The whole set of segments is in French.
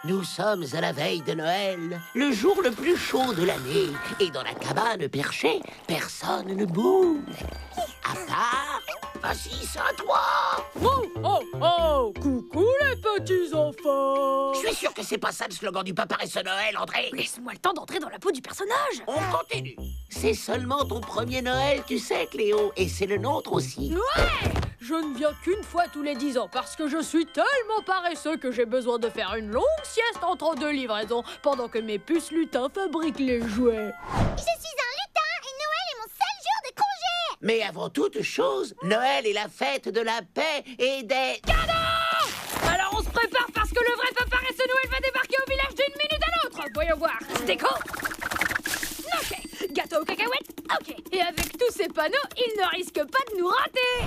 Nous sommes à la veille de Noël, le jour le plus chaud de l'année. Et dans la cabane perchée, personne ne bouge. À part... Vas-y, c'est à toi. Oh, oh, oh! Coucou les petits enfants! Je suis sûr que c'est pas ça le slogan du Papa Paresseux Noël, André. Laisse-moi le temps d'entrer dans la peau du personnage! On continue. C'est seulement ton premier Noël, tu sais, Cléo. Et c'est le nôtre aussi. Ouais! Je ne viens qu'une fois tous les 10 ans parce que je suis tellement paresseux que j'ai besoin de faire une longue sieste entre deux livraisons pendant que mes puces lutins fabriquent les jouets. Je suis un lutin et Noël est mon seul jour de congé. Mais avant toute chose, Noël est la fête de la paix et des... Cadeaux! Alors on se prépare parce que le vrai Papa Paresseux Noël va débarquer au village d'une minute à l'autre. Voyons voir. Déco? Ok. Gâteau aux cacahuètes? Ok. Et avec tous ces panneaux, il ne risque pas de nous rater.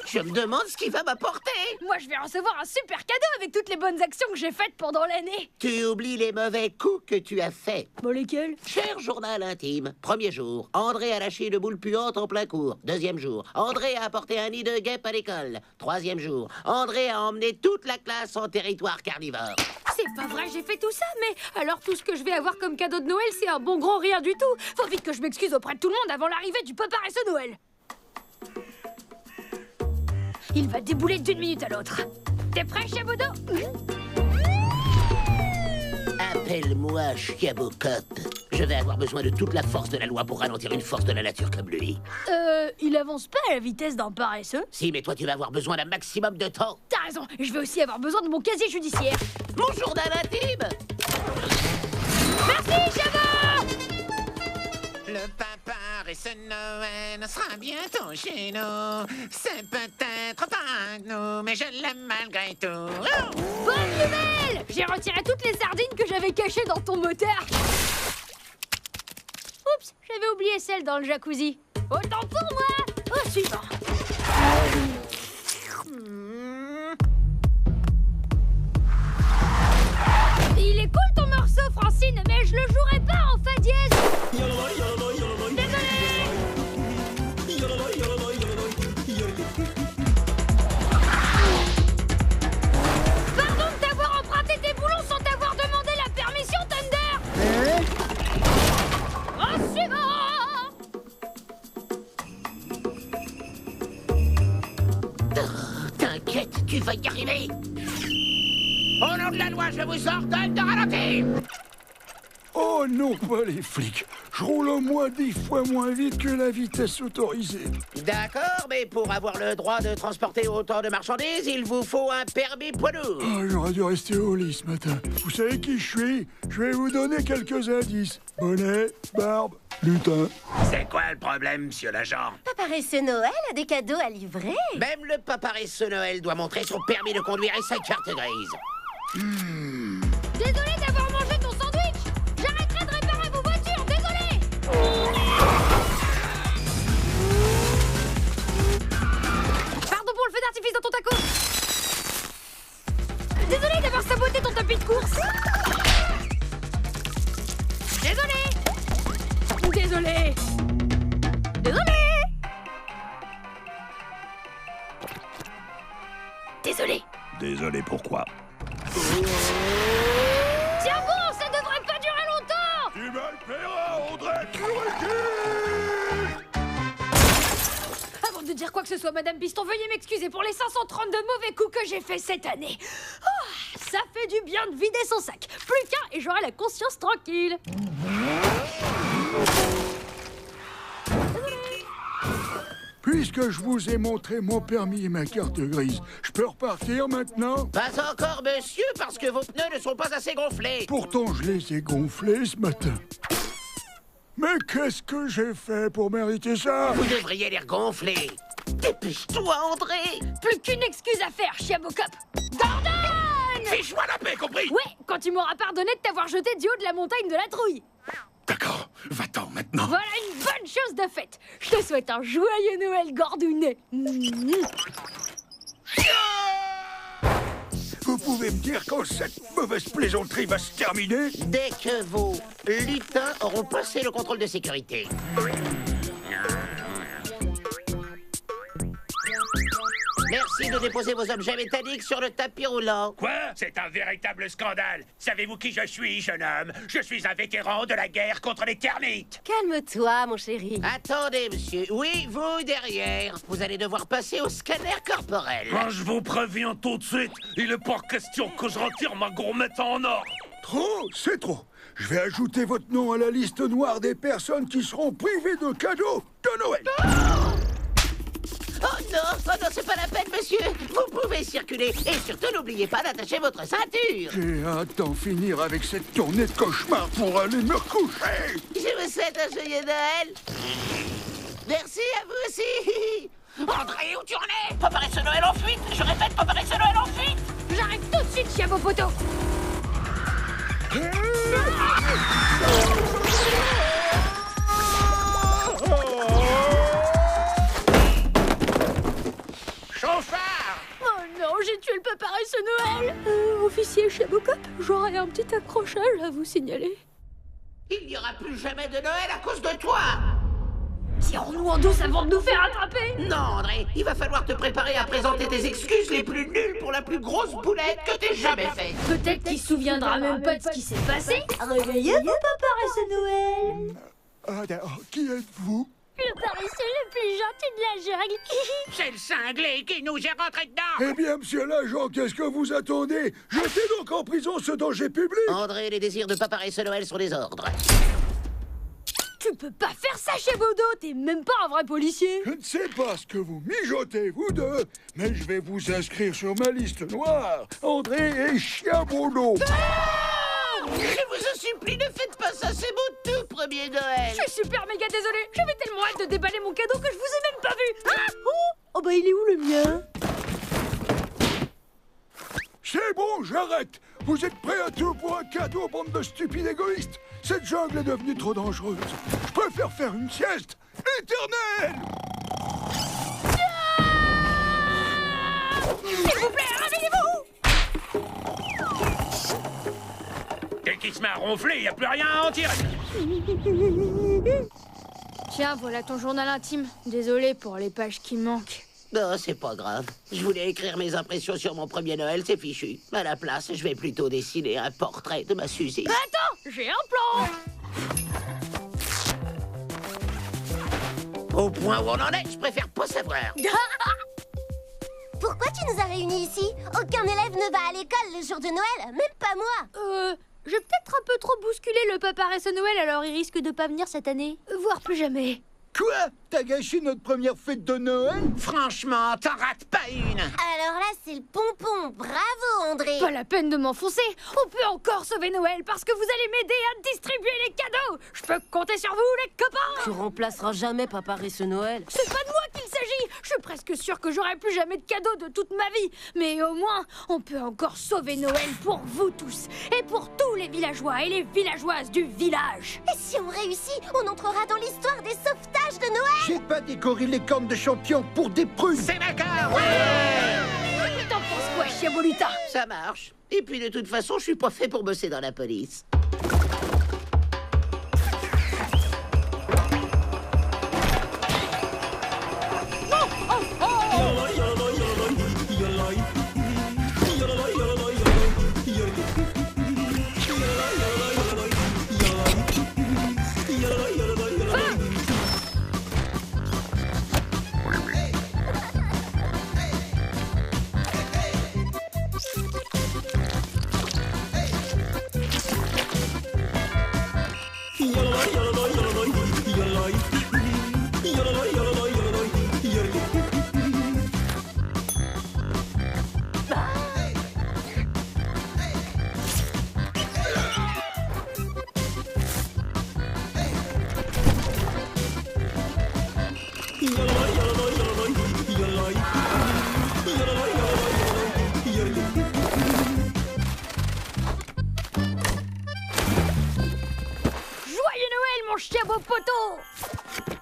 Je me demande ce qu'il va m'apporter. Moi, je vais recevoir un super cadeau avec toutes les bonnes actions que j'ai faites pendant l'année. Tu oublies les mauvais coups que tu as faits. Bon, lesquels? Cher journal intime, premier jour, André a lâché une boule puante en plein cours. Deuxième jour, André a apporté un nid de guêpe à l'école. Troisième jour, André a emmené toute la classe en territoire carnivore. C'est pas vrai, j'ai fait tout ça, mais alors tout ce que je vais avoir comme cadeau de Noël, c'est un bon grand rien du tout. Faut vite que je m'excuse auprès de tout le monde avant l'arrivée du Papa Paresseux Noël. Il va débouler d'une minute à l'autre. T'es prêt, Chabodo? Appelle-moi Chiabocop. Je vais avoir besoin de toute la force de la loi pour ralentir une force de la nature comme lui. Il avance pas à la vitesse d'un paresseux. Si, mais toi, tu vas avoir besoin d'un maximum de temps. T'as raison, je vais aussi avoir besoin de mon casier judiciaire. Mon journal intime. Merci, Chabot! Le Papa Paresseux Noël sera bientôt chez nous. C'est peut-être pas un de nous, mais je l'aime malgré tout. Oh! Bonne nouvelle! J'ai retiré toutes les sardines que j'avais cachées dans ton moteur. Oups, j'avais oublié celle dans le jacuzzi. Autant pour moi! Au suivant. Il est cool ton morceau, Francine, mais je le jouerai pas en fa dièse. Désolé! Pardon de t'avoir emprunté tes boulons sans t'avoir demandé la permission, Thunder! Au suivant! T'inquiète, tu vas y arriver. Au nom de la loi, je vous ordonne de ralentir. Oh non, pas les flics. Je roule au moins 10 fois moins vite que la vitesse autorisée. D'accord, mais pour avoir le droit de transporter autant de marchandises, il vous faut un permis poids lourd. Ah, j'aurais dû rester au lit ce matin. Vous savez qui je suis? Je vais vous donner quelques indices. Bonnet, barbe, lutin. C'est quoi le problème, monsieur l'agent? Papa Paresseux Noël a des cadeaux à livrer. Même le Papa Paresseux Noël doit montrer son permis de conduire et sa carte grise. Désolé d'avoir mangé ton sandwich! J'arrêterai de réparer vos voitures, désolé! Pardon pour le feu d'artifice dans ton taco! Désolé d'avoir saboté ton tapis de course! Désolé! Désolé! Désolé! Désolé! Désolé, pourquoi? Tiens bon, ça devrait pas durer longtemps! Tu me le paieras, André! Avant de dire quoi que ce soit, Madame Piston, veuillez m'excuser pour les 532 mauvais coups que j'ai faits cette année. Oh, ça fait du bien de vider son sac. Plus qu'un et j'aurai la conscience tranquille. Puisque je vous ai montré mon permis et ma carte grise, je peux repartir maintenant? Pas encore, monsieur, parce que vos pneus ne sont pas assez gonflés. Pourtant, je les ai gonflés ce matin. Mais qu'est-ce que j'ai fait pour mériter ça? Vous devriez les regonfler. Dépêche-toi, André. Plus qu'une excuse à faire, Chiabocop. Gordon! Fiche-moi la paix, compris? Ouais, quand tu m'auras pardonné de t'avoir jeté du haut de la montagne de la trouille. D'accord, va-t'en maintenant. Voilà une bonne chose de faite. Je te souhaite un joyeux Noël, Gordounet. Vous pouvez me dire quand cette mauvaise plaisanterie va se terminer? Dès que vos lutins auront passé le contrôle de sécurité. Merci Merci de déposer vos objets métalliques sur le tapis roulant. Quoi? C'est un véritable scandale. Savez-vous qui je suis, jeune homme? Je suis un vétéran de la guerre contre les termites. Calme-toi, mon chéri. Attendez, monsieur. Oui, vous, derrière. Vous allez devoir passer au scanner corporel. Je vous préviens tout de suite, il est pas question que je retire ma gourmette en or. Trop, c'est trop. Je vais ajouter votre nom à la liste noire des personnes qui seront privées de cadeaux de Noël. Oh non, c'est pas la peine, monsieur. Vous pouvez circuler. Et surtout, n'oubliez pas d'attacher votre ceinture. J'ai hâte d'en finir avec cette tournée de cauchemar pour aller me recoucher. Je vous souhaite un joyeux Noël. Merci à vous aussi. André, où tu en es? Préparez ce Noël en fuite. Je répète, préparez ce Noël en fuite. J'arrive tout de suite, Chiabo Poto. Chauffard! Oh non, j'ai tué le papa et ce Noël. Officier Chabocop, j'aurais un petit accrochage à vous signaler. Il n'y aura plus jamais de Noël à cause de toi. Tirons-nous en douce avant de nous faire attraper. Non, André, il va falloir te préparer à présenter tes excuses les plus nulles pour la plus grosse boulette que t'aies jamais faite. Peut-être qu'il se souviendra même pas de ce qui s'est passé. Réveillez-vous, papa, et ce Noël. Ah, d'accord. Qui êtes-vous? Le paresseux le plus gentil de la jungle. C'est le cinglé qui nous est rentré dedans! Eh bien, monsieur l'agent, qu'est-ce que vous attendez? Jetez donc en prison ce danger public. André, les désirs de Papa et ce Noël sont des ordres. Tu peux pas faire ça chez Bodo, t'es même pas un vrai policier. Je ne sais pas ce que vous mijotez, vous deux, mais je vais vous inscrire sur ma liste noire. André et Chiabono. Je vous en supplie, ne faites pas ça, c'est mon tout premier Noël. Je suis super méga désolée, j'avais tellement hâte de déballer mon cadeau que je vous ai même pas vu. Ah Oh bah il est où le mien? C'est bon, j'arrête. Vous êtes prêts à tout pour un cadeau, bande de stupides égoïstes? Cette jungle est devenue trop dangereuse. Je préfère faire une sieste éternelle. S'il vous plaît, réveillez-vous. Dès qu'il se met à ronfler, y a plus rien à en tirer. Tiens, voilà ton journal intime. Désolé pour les pages qui manquent. Non, c'est pas grave. Je voulais écrire mes impressions sur mon premier Noël, c'est fichu. À la place, je vais plutôt dessiner un portrait de ma Suzy. Attends, j'ai un plan. Au point où on en est, je préfère pas savoir. Pourquoi tu nous as réunis ici? Aucun élève ne va à l'école le jour de Noël, même pas moi. J'ai peut-être un peu trop bousculé le papa et ce Noël, alors il risque de pas venir cette année. Voire plus jamais. Quoi? T'as gâché notre première fête de Noël? Franchement, t'en rates pas une! Alors là, c'est le pompon. Bravo, André. Pas la peine de m'enfoncer. On peut encore sauver Noël parce que vous allez m'aider à distribuer les cadeaux. Je peux compter sur vous, les copains. Tu remplaceras jamais papa et ce Noël. C'est pas de moi qu'il s'agit. Je suis presque sûre que j'aurai plus jamais de cadeaux de toute ma vie. Mais au moins, on peut encore sauver Noël pour vous tous. Et pour tous les villageois et les villageoises du village. Et si on réussit, on entrera dans l'histoire des sauvetages de Noël. J'ai pas décoré les cornes de champion pour des prunes. C'est d'accord, ouais! T'en penses quoi, Chiabolita? Ça marche. Et puis de toute façon, je suis pas fait pour bosser dans la police.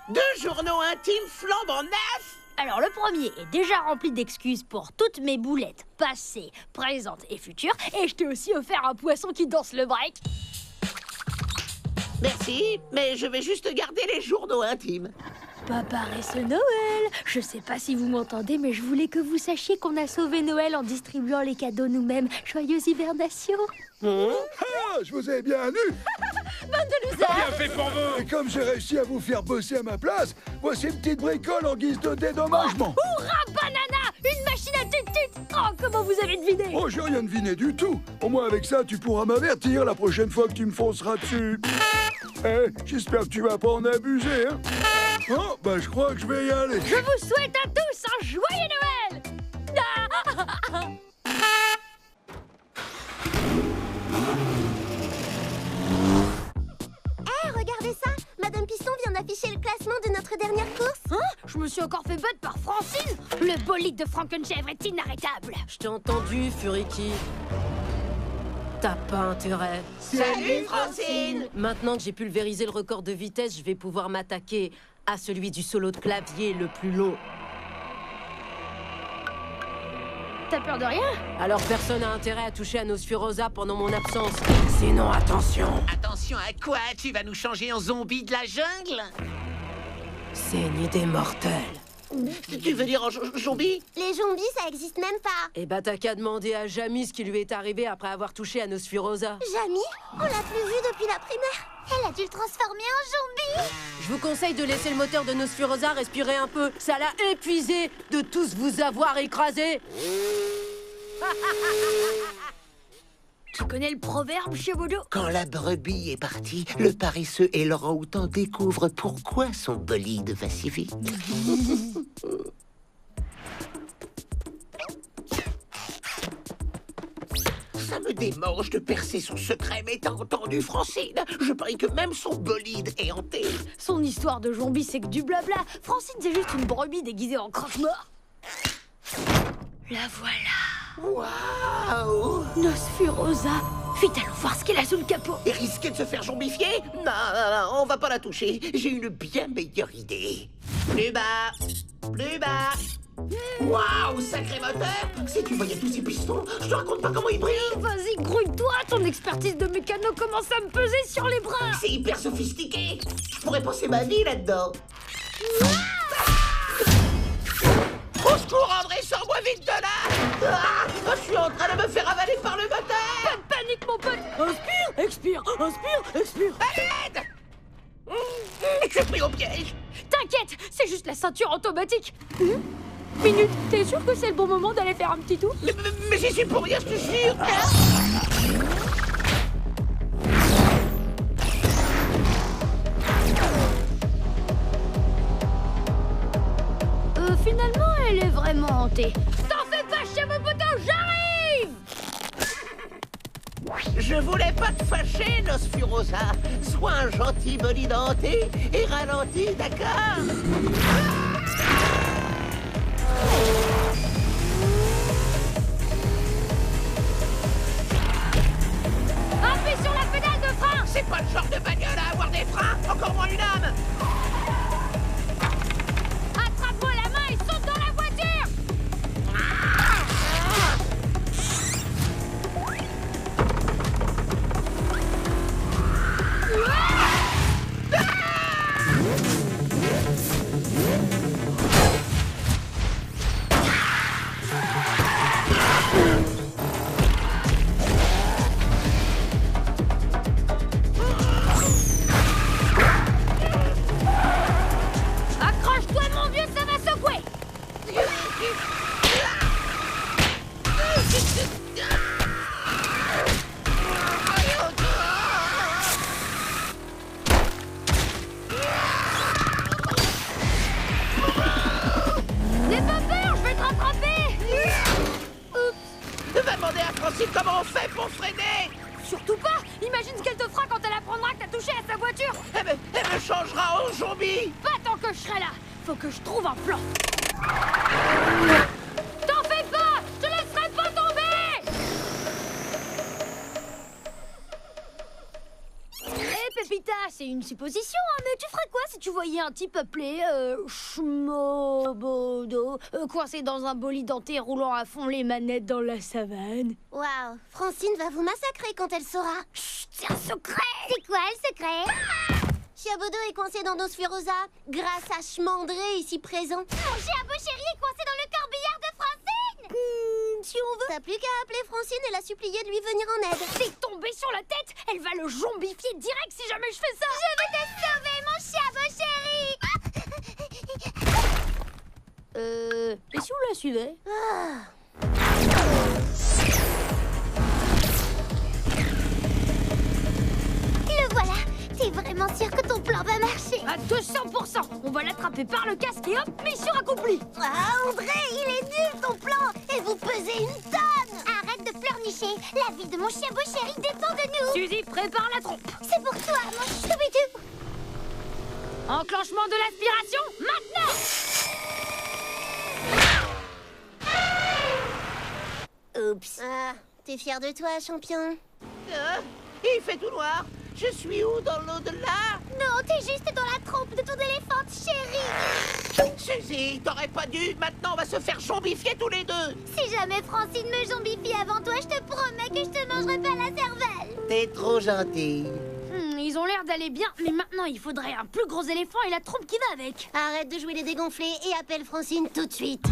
Deux journaux intimes flambant neufs. Alors le premier est déjà rempli d'excuses pour toutes mes boulettes passées, présentes et futures. Et je t'ai aussi offert un poisson qui danse le break. Merci, mais je vais juste garder les journaux intimes. Papa reste Noël. Je sais pas si vous m'entendez, mais je voulais que vous sachiez qu'on a sauvé Noël en distribuant les cadeaux nous-mêmes. Joyeuse hibernation. Ah, je vous ai bien eu. Bande de losers. Bien fait pour vous. Et comme j'ai réussi à vous faire bosser à ma place, voici une petite bricole en guise de dédommagement. Hurrah, banana! Une machine à tut-tut. Oh, comment vous avez deviné? Oh, j'ai rien deviné du tout. Au moins avec ça, tu pourras m'avertir la prochaine fois que tu me fonceras dessus. Eh, j'espère que tu vas pas en abuser, hein. Oh, bah je crois que je vais y aller. Je vous souhaite à tous un joyeux Noël. Regardez ça! Madame Pisson vient d'afficher le classement de notre dernière course. Hein? Je me suis encore fait battre par Francine. Le bolide de Frankenchèvre est inarrêtable. Je t'ai entendu, Furiki. T'as pas intérêt. Salut, Francine! Maintenant que j'ai pulvérisé le record de vitesse, je vais pouvoir m'attaquer à celui du solo de clavier le plus long. T'as peur de rien? Alors personne n'a intérêt à toucher à Nosferosa pendant mon absence. Sinon, attention! Attention à quoi? Tu vas nous changer en zombies de la jungle? C'est une idée mortelle. Tu veux dire en zombie? Les zombies, ça existe même pas. Eh bah t'as qu'à demander à Jamie ce qui lui est arrivé après avoir touché à Nosferosa. Jamie, on l'a plus vue depuis la primaire. Elle a dû le transformer en zombie. Je vous conseille de laisser le moteur de Nosferosa respirer un peu. Ça l'a épuisé de tous vous avoir écrasé. Tu connais le proverbe, Chebodo? Quand la brebis est partie, le paresseux et l'orang-outan découvrent pourquoi son bolide va si vite. Ça me démange de percer son secret, mais t'as entendu, Francine? Je parie que même son bolide est hanté. Son histoire de zombie, c'est que du blabla. Francine, c'est juste une brebis déguisée en croque-mort. La voilà. Waouh! Nosferosa. Vite, allons voir ce qu'elle a sous le capot. Et risquer de se faire zombifier? Non, on va pas la toucher. J'ai une bien meilleure idée. Plus bas! Plus bas! Waouh, sacré moteur! Si tu voyais tous ces pistons, je te raconte pas comment ils brillent! Vas-y, grouille-toi. Ton expertise de mécano commence à me peser sur les bras. C'est hyper sophistiqué! Je pourrais passer ma vie là-dedans! Au secours, André, sors-moi vite de là! Ah, je suis en train de me faire avaler par le moteur! Pas de panique, mon pote. Inspire, expire, inspire, expire. À l'aide! Je suis pris au piège! T'inquiète, c'est juste la ceinture automatique. Minute, t'es sûr que c'est le bon moment d'aller faire un petit tour? Mais j'y suis pour rien, je te jure! Finalement, elle est vraiment hantée. T'en fais pas, chien mon poteau, j'arrive! Je voulais pas te fâcher, Nosferosa. Sois un gentil bolide hanté et ralenti, d'accord? Appuie sur la pédale de frein! C'est pas le genre de bagnole à avoir des freins, encore moins une âme! Attrape-moi la main et saute dans la voiture! Accroche-toi, mon vieux, ça va secouer! N'aie pas peur, je vais te rattraper! Va demander à Francine comment on fait pour freiner! Surtout pas! Imagine ce qu'elle te fera quand elle apprendra que t'as touché à sa voiture! Elle me changera en zombie! Pas tant que je serai là! Faut que je trouve un plan! T'en fais pas! Je te laisserai pas tomber! Eh Pépita, c'est une supposition, hein, mais tu ferais quoi si tu voyais un type appelé Schmobodo coincé dans un bolide denté roulant à fond les manettes dans la savane? Waouh, Francine va vous massacrer quand elle saura. Chut, c'est un secret! C'est quoi le secret? Chiabodo est coincé dans Nosferosa grâce à Schmandré ici présent. Mon Chiabo chéri est coincé dans le corbillard de Francine. Si on veut, t'as plus qu'à appeler Francine et la supplier de lui venir en aide. T'es tombé sur la tête. Elle va le zombifier direct si jamais je fais ça. Je vais te sauver, mon Chiabo chéri. Et si on la suivait? Le voilà. T'es vraiment sûr que ton plan va marcher? À 200%. On va l'attraper par le casque et hop, mission accomplie. Ah, André, il est nul ton plan. Et vous pesez une tonne. Arrête de pleurnicher. La vie de mon Chiabo chéri dépend de nous. Suzy, prépare la trompe. C'est pour toi, mon Scooby-Doo. Enclenchement de l'aspiration, maintenant. Oups. Ah, t'es fier de toi, champion? Il fait tout noir. Je suis où dans l'au-delà? Non, t'es juste dans la trompe de ton éléphante chéri. Suzy, t'aurais pas dû. Maintenant, on va se faire zombifier tous les deux. Si jamais Francine me zombifie avant toi, je te promets que je te mangerai pas la cervelle. T'es trop gentille. Ils ont l'air d'aller bien, mais maintenant il faudrait un plus gros éléphant et la trompe qui va avec. Arrête de jouer les dégonflés et appelle Francine tout de suite.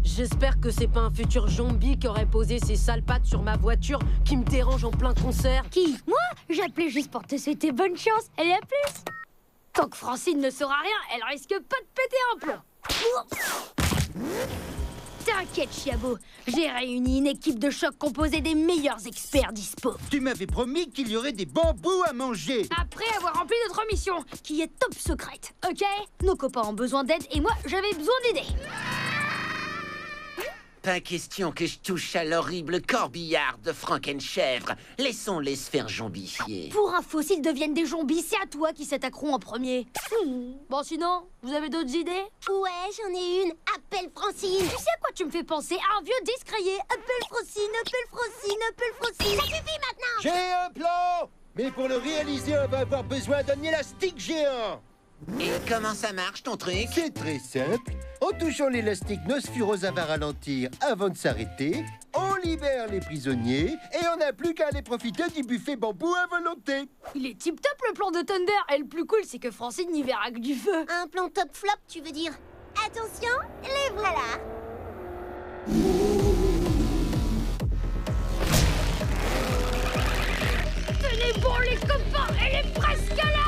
J'espère que c'est pas un futur zombie qui aurait posé ses sales pattes sur ma voiture qui me dérange en plein concert. Qui? Moi? J'appelais juste pour te souhaiter bonne chance. Et à plus. Tant que Francine ne saura rien, elle risque pas de péter un plomb. T'inquiète, Chiabo. J'ai réuni une équipe de choc composée des meilleurs experts dispo. Tu m'avais promis qu'il y aurait des bambous à manger. Après avoir rempli notre mission, qui est top secrète, ok? Nos copains ont besoin d'aide et moi, j'avais besoin d'aider. Pas question que je touche à l'horrible corbillard de Frankenchèvre. Laissons-les se faire zombifier. Pour info, s'ils deviennent des zombies, c'est à toi qui s'attaqueront en premier. Bon, sinon, vous avez d'autres idées? Ouais, j'en ai une. Appelle Francine. Tu sais à quoi tu me fais penser? À un vieux disque rayé. Appelle Francine, appelle Francine, appelle Francine. Ça suffit maintenant. J'ai un plan. Mais pour le réaliser, on va avoir besoin d'un élastique géant. Et comment ça marche, ton truc? C'est très simple. En touchant l'élastique, Nosferosa va ralentir avant de s'arrêter. On libère les prisonniers et on n'a plus qu'à aller profiter du buffet bambou à volonté. Il est tip-top le plan de Thunder. Et le plus cool, c'est que Francine n'y verra que du feu. Un plan top flop, tu veux dire? Attention, les voilà. Tenez bon, les copains, elle est presque à l'arrêt.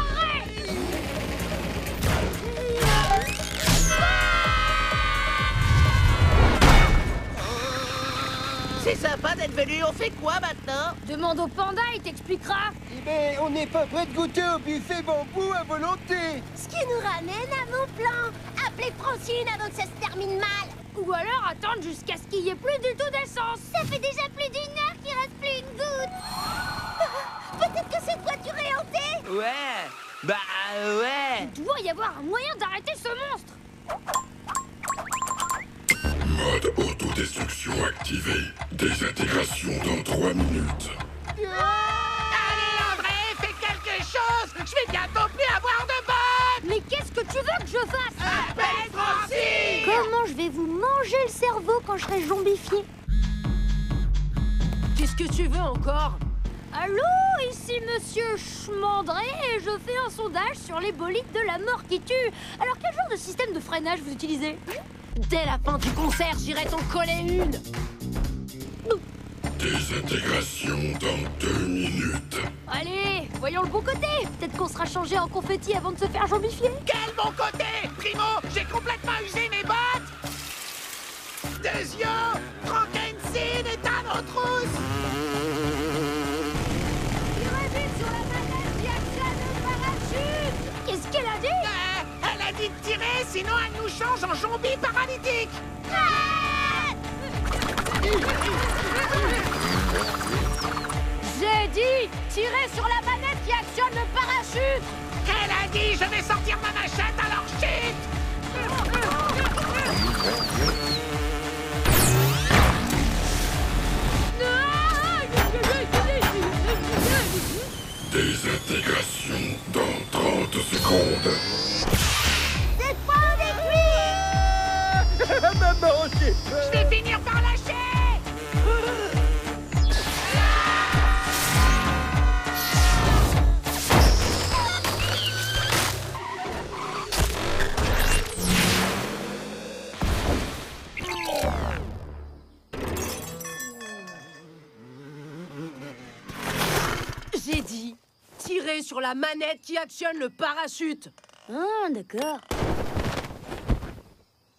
C'est sympa d'être venu. On fait quoi maintenant? Demande au panda, il t'expliquera. Mais on n'est pas prêt de goûter au buffet bambou à volonté. Ce qui nous ramène à mon plan. Appelez Francine avant que ça se termine mal. Ou alors attendre jusqu'à ce qu'il y ait plus du tout d'essence. Ça fait déjà plus d'une heure qu'il reste plus une goutte. Peut-être que cette voiture est hantée. Ouais. Ouais. Il doit y avoir un moyen d'arrêter ce monstre. Mode autodestruction activé. Désintégration dans 3 minutes. Allez, André, fais quelque chose. Je vais bientôt plus avoir de bottes. Mais qu'est-ce que tu veux que je fasse? Appelle Francine. Comment je vais vous manger le cerveau quand je serai zombifié? Qu'est-ce que tu veux encore? Allô, ici Monsieur Schmandré et je fais un sondage sur les bolides de la mort qui tue. Alors quel genre de système de freinage vous utilisez? Dès la fin du concert, j'irai t'en coller une. Désintégration dans 2 minutes. Allez, voyons le bon côté. Peut-être qu'on sera changé en confetti avant de se faire zombifier. Quel bon côté, Primo. J'ai complètement usé mes bottes. Deuxio, Frankenstein est à nos trousses. Qu'est-ce qu'elle a dit? Elle a dit de tirer, sinon elle nous change en zombie paralytique. J'ai dit, tirez sur la manette qui actionne le parachute. Elle a dit, je vais sortir ma machette, alors chute. Désintégration dans 30 secondes. Cette fois, on est cuit. Maman, j'ai peur. Je vais finir par lâcher. dit. Tirez sur la manette qui actionne le parachute. Ah, d'accord.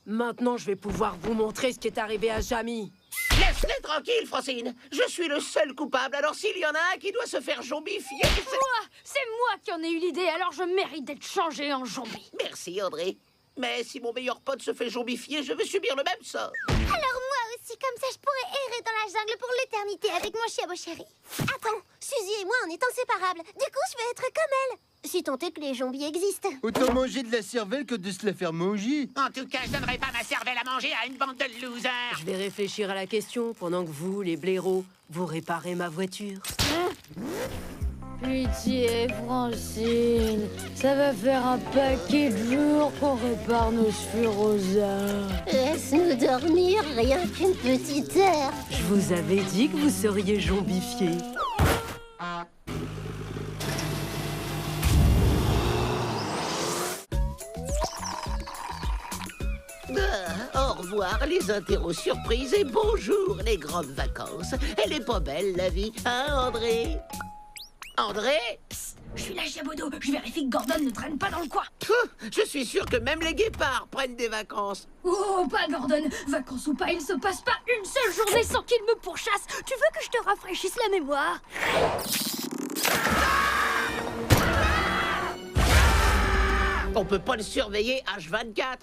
Maintenant, je vais pouvoir vous montrer ce qui est arrivé à Jamie. Laisse-les tranquilles, Francine. Je suis le seul coupable, alors s'il y en a un qui doit se faire zombifier... C'est moi qui en ai eu l'idée, alors je mérite d'être changé en zombie. Merci, André. Mais si mon meilleur pote se fait zombifier, je veux subir le même sort. Alors moi aussi, comme ça, je pourrais errer dans la jungle pour l'éternité avec mon chiabo chéri. Attends, Suzy et moi, on est inséparables. Du coup, je vais être comme elle. Si tant est que les zombies existent. Autant manger de la cervelle que de se la faire manger. En tout cas, je donnerai pas ma cervelle à manger à une bande de losers. Je vais réfléchir à la question pendant que vous, les blaireaux, vous réparez ma voiture. Pitié, Francine. Ça va faire un paquet de jours qu'on répare nos Spherosa. Laisse-nous dormir, rien qu'une petite heure. Je vous avais dit que vous seriez zombifiés. Au revoir les interros surprises et bonjour les grandes vacances. Elle est pas belle la vie, hein André? André? Je suis là, Chiabodo. Je vérifie que Gordon ne traîne pas dans le coin. Je suis sûr que même les guépards prennent des vacances. Oh, pas Gordon. Vacances ou pas, il se passe pas une seule journée sans qu'il me pourchasse. Tu veux que je te rafraîchisse la mémoire? On peut pas le surveiller H24.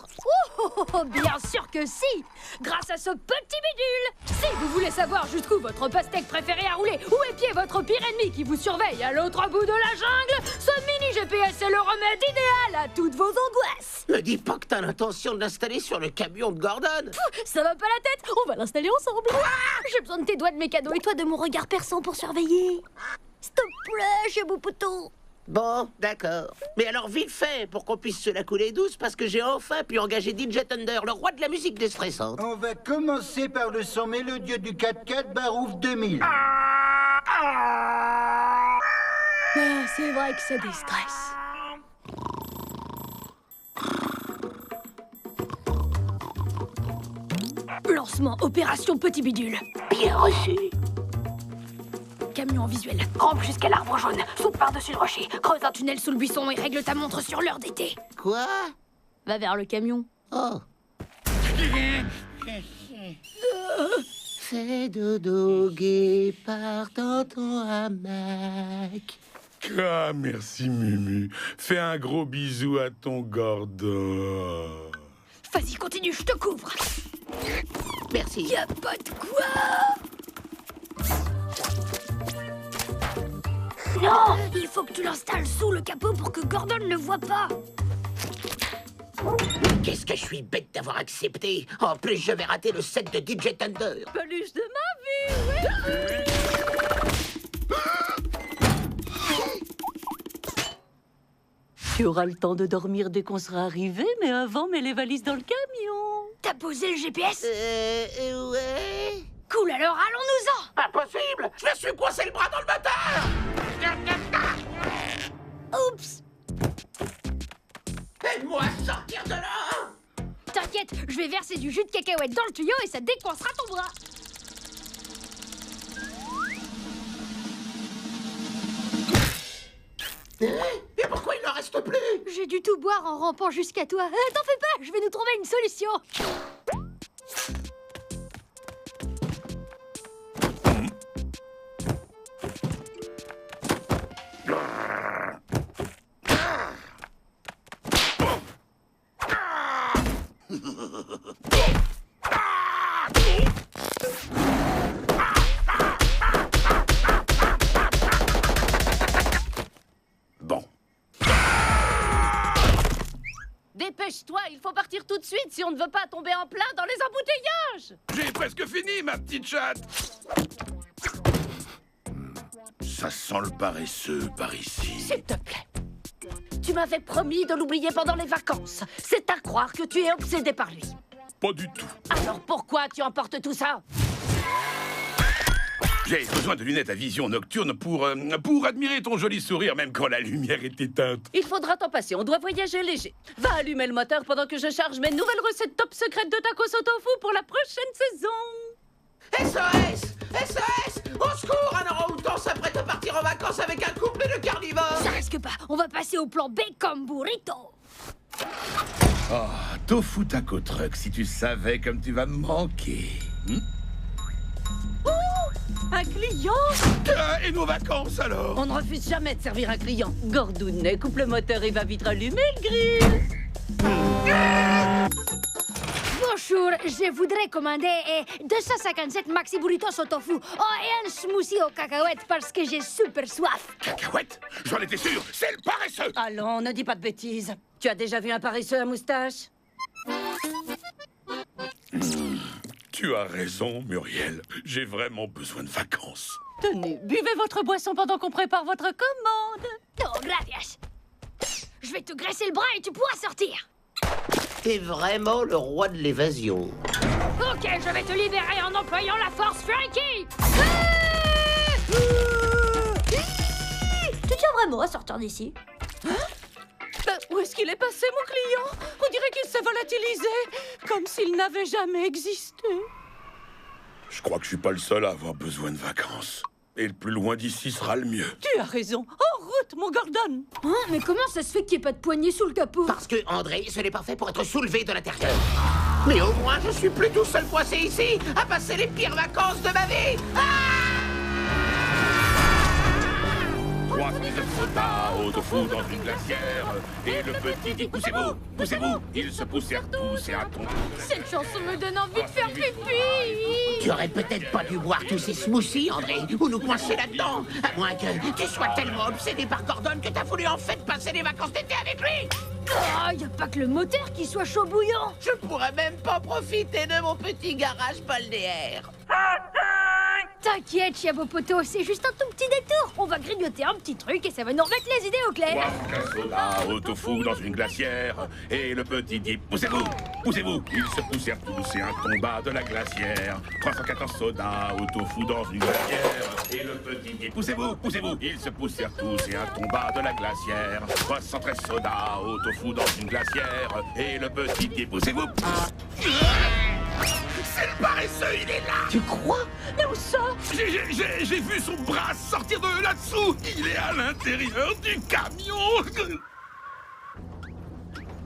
Oh, bien sûr que si. Grâce à ce petit bidule. Si vous voulez savoir jusqu'où votre pastèque préférée a roulé, où épier votre pire ennemi qui vous surveille à l'autre bout de la jungle, ce mini GPS est le remède idéal à toutes vos angoisses. Me dis pas que t'as l'intention de l'installer sur le camion de Gordon. Ça va pas la tête. On va l'installer ensemble. J'ai besoin de tes doigts de mes cadeaux et toi de mon regard perçant pour surveiller. S'il te plaît, chez Boupoteau. Bon, d'accord. Mais alors vite fait, pour qu'on puisse se la couler douce, parce que j'ai enfin pu engager DJ Thunder, le roi de la musique déstressante. On va commencer par le son mélodieux du 4x4 Barouf 2000. Ah, c'est vrai que ça déstresse. Lancement opération Petit Bidule. Bien reçu. Camion en visuel, rampe jusqu'à l'arbre jaune, saute par-dessus le rocher, creuse un tunnel sous le buisson et règle ta montre sur l'heure d'été. Quoi? Va vers le camion. Oh. Fais dodo guépard dans ton hamac. Ah, merci Mumu. Fais un gros bisou à ton Gordon. Vas-y, continue, je te couvre. Merci. Y a pas de quoi. Non, il faut que tu l'installes sous le capot pour que Gordon ne voit pas. Qu'est-ce que je suis bête d'avoir accepté. En plus, je vais rater le set de DJ Thunder. Peluche de ma vie, Tu auras le temps de dormir dès qu'on sera arrivé, mais avant, mets les valises dans le camion. T'as posé le GPS? Ouais. Cool, alors allons-nous-en. Impossible. Je me suis coincé le bras dans le moteur. Oups. Aide-moi à sortir de là. T'inquiète, je vais verser du jus de cacahuète dans le tuyau et ça décoincera ton bras. Et pourquoi il n'en reste plus? J'ai dû tout boire en rampant jusqu'à toi. T'en fais pas, je vais nous trouver une solution. Bon. Dépêche-toi, il faut partir tout de suite si on ne veut pas tomber en plein dans les embouteillages. J'ai presque fini, ma petite chatte. Ça sent le paresseux par ici. S'il te plaît. Tu m'avais promis de l'oublier pendant les vacances. C'est à croire que tu es obsédé par lui. Pas du tout. Alors pourquoi tu emportes tout ça? J'ai besoin de lunettes à vision nocturne pour admirer ton joli sourire même quand la lumière est éteinte. Il faudra t'en passer, on doit voyager léger. Va allumer le moteur pendant que je charge mes nouvelles recettes top secrètes de tacos au tofu pour la prochaine saison. SOS! SOS! Au secours! Un orang-outan s'apprête à partir en vacances avec un couple carnivore. Ça risque pas. On va passer au plan B comme burrito. Oh, Tofu Taco Truck, si tu savais comme tu vas me manquer. Un client? Ah, et nos vacances alors? On ne refuse jamais de servir un client. Gordounet, coupe le moteur et va vite rallumer le grill. Bonjour, je voudrais commander 257 maxi burritos au tofu. Oh, et un smoothie aux cacahuètes parce que j'ai super soif. Cacahuète? J'en étais sûr, c'est le paresseux! Allons, ne dis pas de bêtises. Tu as déjà vu un paresseux à moustache? Tu as raison, Muriel. J'ai vraiment besoin de vacances. Tenez, buvez votre boisson pendant qu'on prépare votre commande. Oh, gracias. Je vais te graisser le bras et tu pourras sortir. T'es vraiment le roi de l'évasion. Ok, je vais te libérer en employant la force Frankie. Tu tiens vraiment à sortir d'ici? Où est-ce qu'il est passé, mon client? On dirait qu'il s'est volatilisé, comme s'il n'avait jamais existé. Je crois que je suis pas le seul à avoir besoin de vacances. Et le plus loin d'ici sera le mieux. Tu as raison. En route, mon Gordon. Hein, mais comment ça se fait qu'il n'y ait pas de poignée sous le capot? Parce que, André, ce n'est pas fait pour être soulevé de l'intérieur. Mais au moins, je suis plus tout seul coincé ici, à passer les pires vacances de ma vie. Trois de soda au tofu dans une glacière. Et le petit dit poussez-vous, poussez-vous. Ils se poussèrent tous et à tomber. Cette chanson me donne envie de faire pipi. Tu aurais peut-être pas dû boire tous ces smoothies, André, ou nous coincer là-dedans. À moins que tu sois tellement obsédé par Gordon que t'as voulu en fait passer les vacances d'été avec lui. Oh, y a pas que le moteur qui soit chaud bouillant. Je pourrais même pas profiter de mon petit garage balnéaire. T'inquiète, Chiabopoto, c'est juste un tout petit détour. On va grignoter un petit truc et ça va nous remettre les idées au clair. Trois de soda au tofu dans une glacière. Et le petit dit poussez-vous, poussez-vous. Ils se poussèrent tous et un tomba de la glacière. 314 sodas au tofu dans une glacière. Et le petit dit poussez-vous, poussez-vous. Ils se poussèrent tous et un tomba de la glacière. 313 sodas au tofu dans une glacière. Et le petit dit poussez-vous. C'est le paresseux, il est là! Tu crois? Mais où ça? J'ai vu son bras sortir de là-dessous! Il est à l'intérieur du camion!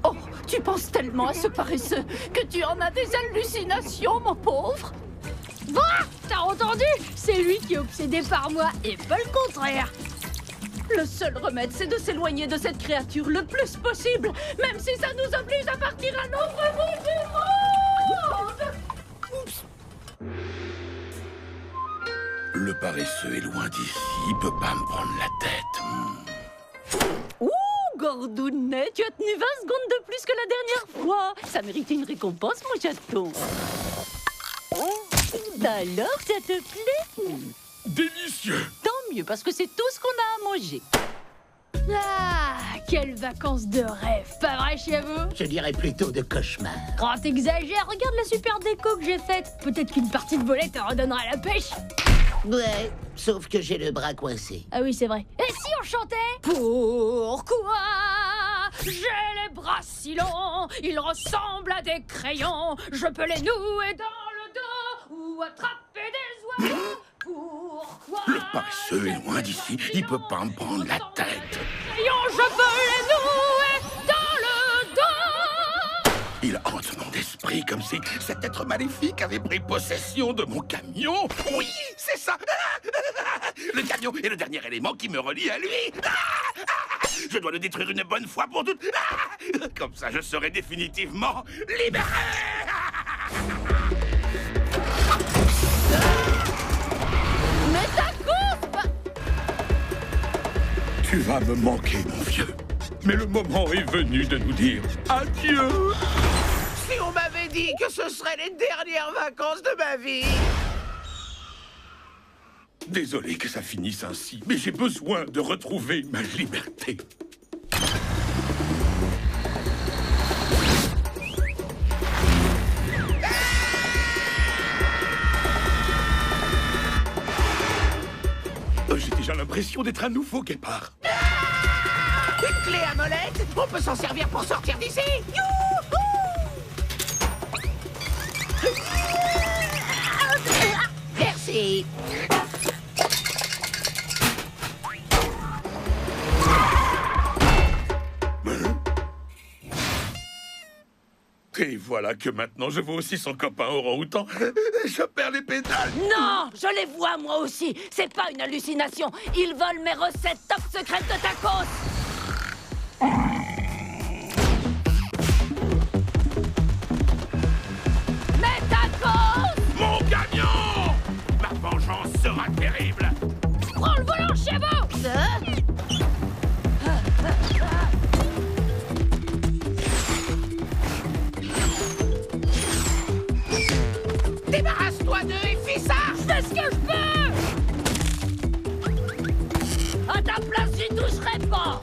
Oh, tu penses tellement à ce paresseux que tu en as des hallucinations, mon pauvre! Bah, t'as entendu? C'est lui qui est obsédé par moi et pas le contraire. Le seul remède, c'est de s'éloigner de cette créature le plus possible, même si ça nous oblige à partir à l'autre bout du monde! Le paresseux est loin d'ici, il peut pas me prendre la tête. Ouh, Gordounet, tu as tenu 20 secondes de plus que la dernière fois. Ça mérite une récompense, mon chaton. Alors, ça te plaît? Délicieux! Tant mieux, parce que c'est tout ce qu'on a à manger. Ah, quelles vacances de rêve, pas vrai, Chiavo? Je dirais plutôt de cauchemar. Oh, t'exagères, regarde la super déco que j'ai faite. Peut-être qu'une partie de volet te redonnera la pêche. Ouais, sauf que j'ai le bras coincé. Ah oui, c'est vrai. Et si on chantait? Pourquoi j'ai les bras si longs? Ils ressemblent à des crayons. Je peux les nouer dans le dos ou attraper des oiseaux. Pourquoi Le paresseux est loin d'ici, il peut pas me prendre la tête. Je peux les nouer dans le dos. Il hante mon esprit comme si cet être maléfique avait pris possession de mon camion. Oui, c'est ça. Le camion est le dernier élément qui me relie à lui. Je dois le détruire une bonne fois pour toutes. Comme ça, je serai définitivement libéré. Mais ça coupe. Tu vas me manquer, mon vieux. Mais le moment est venu de nous dire adieu. Si on m'avait dit que ce seraient les dernières vacances de ma vie. Désolé que ça finisse ainsi, mais j'ai besoin de retrouver ma liberté. J'ai déjà l'impression d'être un nouveau guépard. Une clé à molette? On peut s'en servir pour sortir d'ici. Merci. Et voilà que maintenant je vois aussi son copain orang-outan. Je perds les pédales. Non, je les vois moi aussi. C'est pas une hallucination. Ils volent mes recettes top secrètes de tacos. Mes tacos! Mon camion! Ma vengeance sera terrible. Prends le volant, Chiabo! Débarrasse-toi d'eux et fais ça! C'est ce que je peux! À ta place, j'y toucherai pas.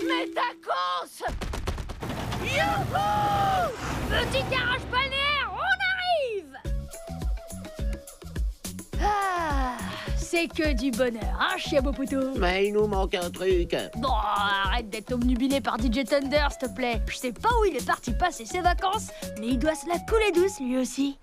Mes tacos! Youhou! Petit garage balnéaire, on arrive! Ah, c'est que du bonheur, hein, Chiabo Poutou? Mais il nous manque un truc. Bon, arrête d'être obnubilé par DJ Thunder, s'il te plaît. Je sais pas où il est parti passer ses vacances, mais il doit se la couler douce, lui aussi.